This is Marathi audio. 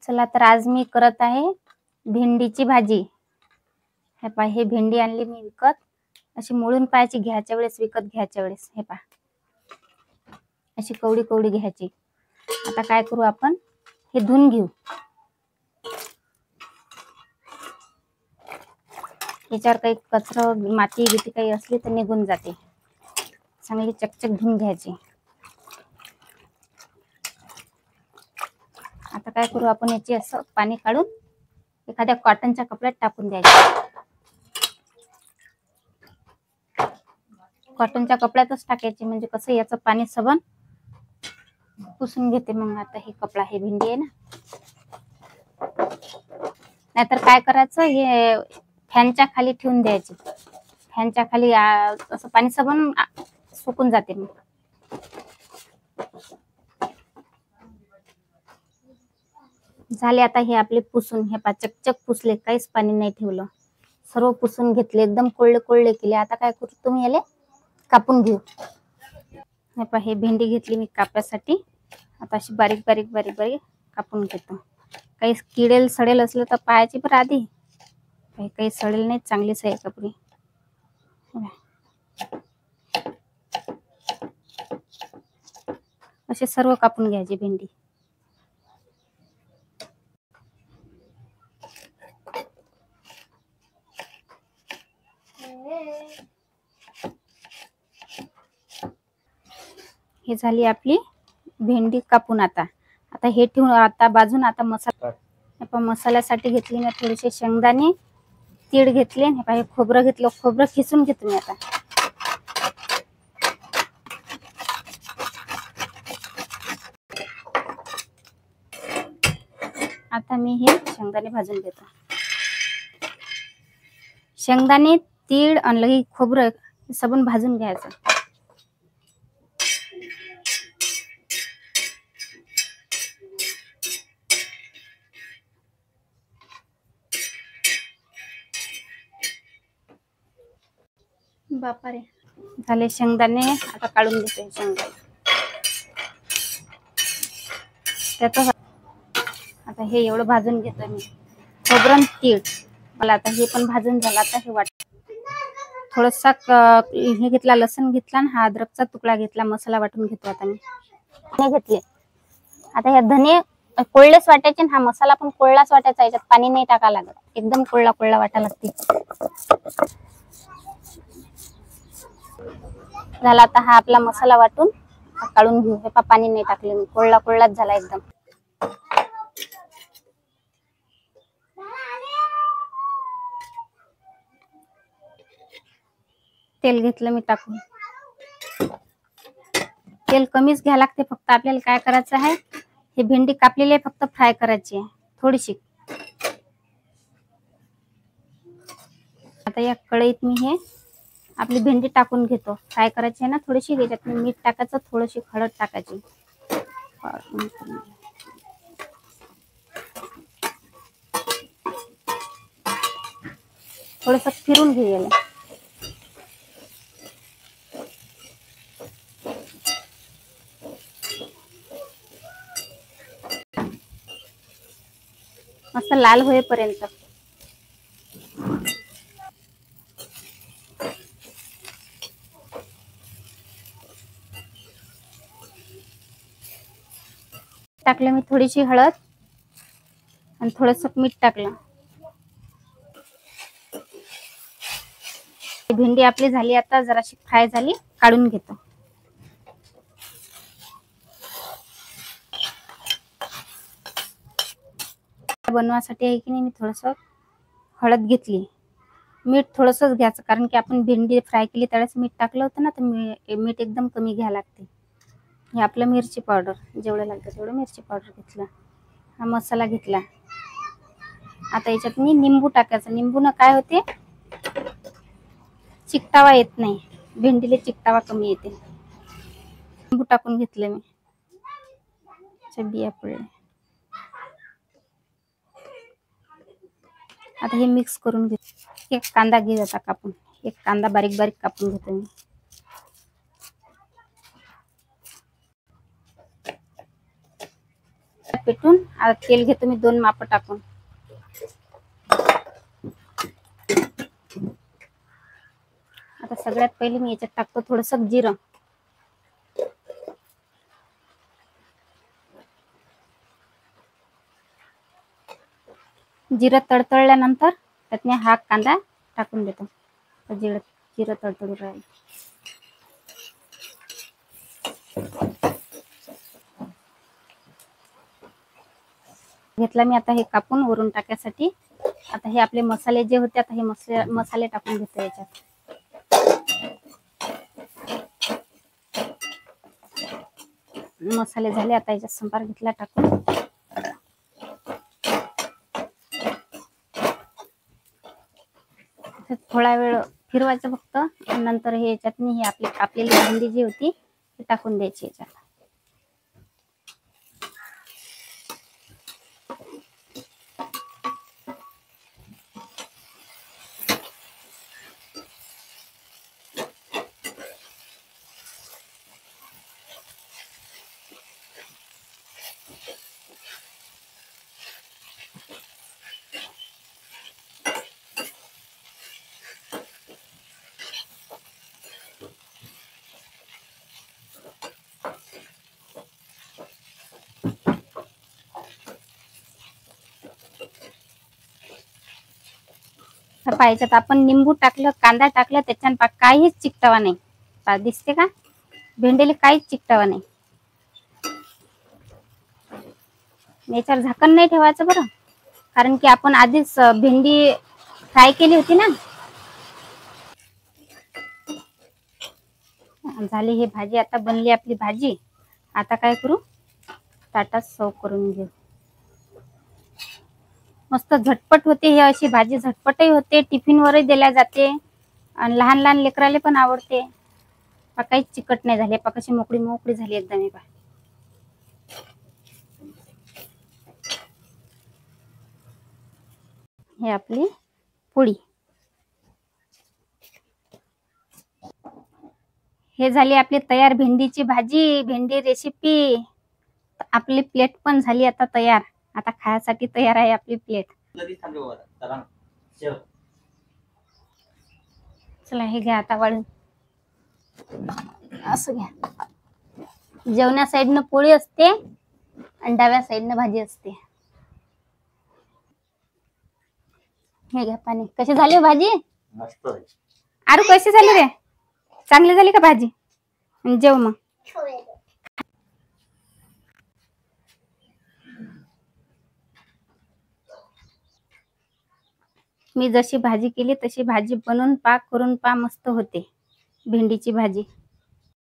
चला तर आज मी करत आहे भेंडीची भाजी। हे पहा, हे भेंडी आणली मी विकत, अशी मोळून पाहायची घ्यायच्या वेळेस, विकत घ्यायच्या वेळेस। हे पहा, अशी कवडी कवडी घ्यायची। आता काय करू आपण, हे धुवून घेऊ। याच्यावर काही कचरा माती गिती काही असली तर निघून जाते। चांगली चकचक धुवून घ्यायची। आता काय करू आपण, याची असं पाणी काढून एखाद्या कॉटनच्या कपड्यात टाकून द्यायचे। कॉटनच्या कपड्यातच टाकायचे, म्हणजे कसं याचं पाणी सबन पुसून घेते। मग आता हे कपडा, हे भेंडी आहे ना, नाहीतर काय करायचं, हे फॅनच्या खाली ठेवून द्यायचे। फॅनच्या खाली असं पाणी सबन सुकून जाते। मग झाले आता हे आपले पुसून। हे पा चकचक पुसले, काहीच पाणी नाही ठेवलं, सर्व पुसून घेतले, एकदम कोरडे कोरडे केले। आता काय करू, तुम्ही याले कापून घेऊ। हे पा, हे भेंडी घेतली मी कापासाठी। आता अशी बारीक बारीक बारीक बारीक कापून घेतो। काही किडेल सडेल असलं तर पाहायची, पण आधी काही सडेल नाही, चांगलीच आहे कपडी। असे सर्व कापून घ्यायची भेंडी। हे झाली आपली भेंडी कापून। आता हे ठेवून, आता बाजून आता मसाला, मसाल्यासाठी घेतली मी थोडेसे शेंगदाणे, तीळ घेतले, हे खोबरं घेतलं, खोबरं खिसून घेतो मी आता। आता मी हे शेंगदाणे भाजून घेतो। शेंगदाणे, तीळ आणि खोबरं सबन भाजून घ्यायचं। बापरे, झाले शेंगदाणे। आता काढून घेते शेंगदाणे त्याचं। आता हे एवढं भाजून घेतो मी, खोबरं तीळ मला। आता हे पण भाजून झालं। आता हे थोडंसं हे घेतला, लसूण घेतला आणि हा अद्रकचा तुकडा घेतला, मसाला वाटून घेतो। आता मी घेतले। आता ह्या धने कोळलेच वाटायचे, हा मसाला पण कोळलाच वाटायचा, याच्यात पाणी नाही टाका लागत, एकदम कोळला कोळला वाटा लागते। झाला आता हा आपला मसाला वाटून काढून घेऊ। हे पा, पाणी नाही टाकले मी, कोळला कोळलाच झाला एकदम। तेल घेतलं मी टाकून। तेल कमीच घ्यायला लागते, फक्त आपल्याला काय करायचं आहे, हे भेंडी कापलेली आहे, फक्त फ्राय करायची आहे थोडीशी। आता या कढईत मी हे आपली भेंडी टाकून घेतो, फ्राय करायची आहे ना थोडीशी। याच्यात मीठ टाकायचं, थोडीशी हळद टाकायची। थोडंसं फिरून घेऊया। मस्त लाल होईपर्यंत। टाकलं मी थोडीशी हळद आणि थोडंसं मीठ टाकलं। भेंडी आपली झाली, आता जराशी फ्राय झाली, काढून घेतो। बनवासाठी आहे की नाही, मी थोडंसं हळद घेतली, मीठ थोडंसंच घ्यायचं, कारण की आपण भेंडी फ्राय केली त्यावेळेस मीठ टाकलं होतं ना, तर मीठ एकदम कमी घ्यायला लागते। हे आपलं मिरची पावडर, जेवढं लागतं तेवढं मिरची पावडर घेतलं। हा मसाला घेतला। आता याच्यात मी निंबू टाकायचं। निंबून काय होते, चिकटावा येत नाही, भेंडीला चिकटावा कमी येते। निंबू टाकून घेतले मी, बिया पडले। आता हे मिक्स करून घेतो। एक कांदा घे आता कापून, एक कांदा बारीक बारीक कापून घेतो मी। पेटून. आता तेल घेतो मी 2 माप टाकून. आता सगळ्यात पहिले मी याच्यात टाकतो थोडंसं जिरं. जिरं तडतडल्यानंतर त्यात मी हा कांदा टाकून देतो. जिरं तडतडून राहील. घेतला मी आता हे कापून वरून टाकायसाठी. आता हे आपले मसाले जे होते, आता हे मसाले टाकून घेतो याच्यात. मसाले झाले, आता याच्यात संबार घेतला टाकून. थोडा वेळ फिरवायचं फक्त. नंतर हे चटणी ही आपली कापलेली भेंडी जी होती ती टाकून द्यायची याच्यात. पाहिजेत आपण निंबू टाकलं, कांदा टाकलं, त्याच्यानं काहीच चिकटावा नाही. दिसते का? भेंडीला काहीच चिकटावा नाही. याच्यावर झाकण नाही ठेवायचं बरं, कारण की आपण आधीच भेंडी फ्राय केली होती ना. झाली ही भाजी. आता बनली आपली भाजी. आता काय करू, ताटात सर्व करून घेऊ. मस्त झटपट होते ही अशी भाजी. झटपटही होते, टिफिनवरही दिल्या जाते आणि लहान लहान लेकराले पण आवडते. काहीच चिकट नाही झाली. कशी मोकळी मोकळी झाली एकदम. हे पहा, हे आपली पोळी. हे झाली आपली तयार भेंडीची भाजी, भेंडी रेसिपी. आपली प्लेट पण झाली आता तयार. आता खाण्यासाठी तयार आहे आपली प्लेट. चला हे घ्या आता वाढून. असं घ्या. जेवण्या साईडनं पोळी असते आणि डाव्या साईडनं भाजी असते. हे घ्या पाणी. कशी झाली भाजी? मस्त. आरू कशी झाली रे? चांगली झाली का भाजी? जेव मग. मी जशी भाजी केली तशी भाजी बनवून पा, करून पा. मस्त होते भेंडीची भाजी.